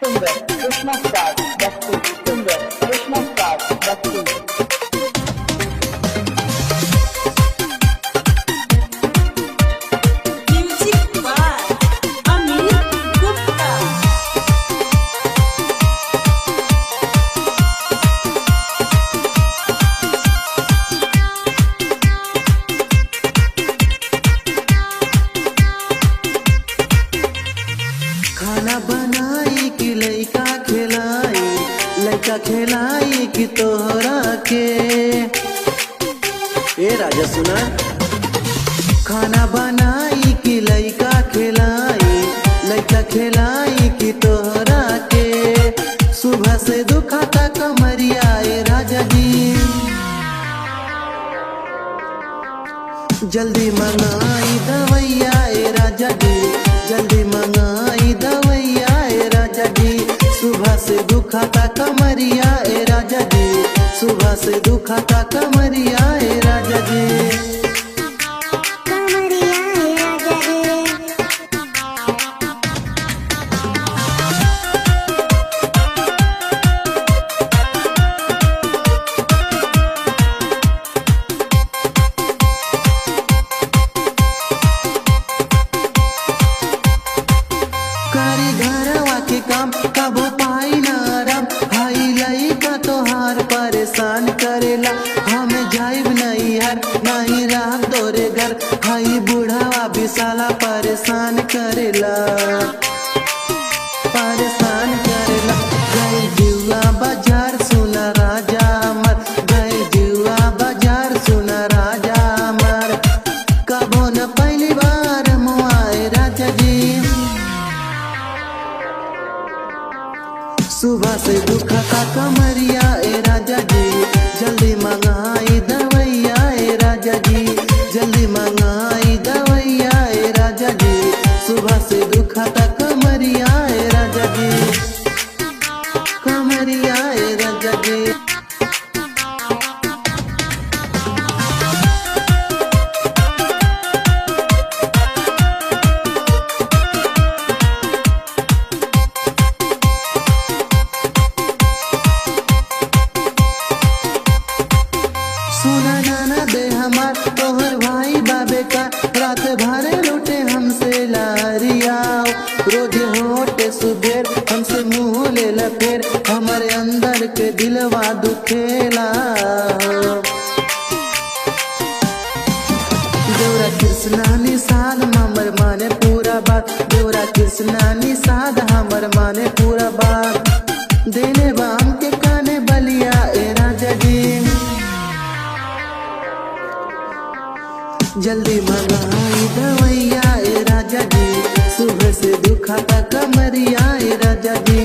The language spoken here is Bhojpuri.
Singer Krishna Star Bhakti. Singer Krishna Star Bhakti. Music by Amir Gupta. खाना बनाई कि लइका खिलाई, लइका खिलाई कि तोहरा के। ए राजा सुना, खाना बनाई कि लइका खिलाई, लइका खिलाई कि तोहरा के। सुबह से दुखाता कमरिया ए राजा जी, जल्दी मंगाई दवैया ए राजा जी, जल्दी मंगाई दवैया ए राजा जी। सुबह से दुखाता कमरिया ए राजा जी, सुबह से दुखाता कमरिया ए राजा जी। करी घरवा के काम कबो पाई ना आराम, हाई लइका तोहार परेशान करेला। हम जाइब नहीं यार नहीं रह तोरे घर, हाई बूढ़ावा विशाला परेशान करेला, परेशान करेला। गए जुआ बाजार सुना राजा अमर, गए जुआ बाजार सुना राजा अमर। कबो न पहली बार मुआए राजा जी, सुबह से दुखाता कमरिया ए राजा जी। जल्दी मंगाई दवैया ए राजा जी, जल्दी मंगाई दवैया ए राजा जी। सुबह से दुखाता कमरिया ए राजा जी, कमरिया ए राजा जी। सुना नाना दे हमार तोहर भाई बाबे का, रात भर लूटे हमसे लारिया। रोज होटे सुबेर हमसे मुँह ले ला फेर, हमारे अंदर के दिलवा दुखेला। देवरा कृष्णा निषाद हमर माने पूरा बात, देवरा कृष्णा निषाद हमर माने पूरा बात। देने बाम के काने बलिया ए राजा जी, जल्दी मंगाई दवैया ए राजा जी। सुबह से दुखाता कमरिया ए राजा जी।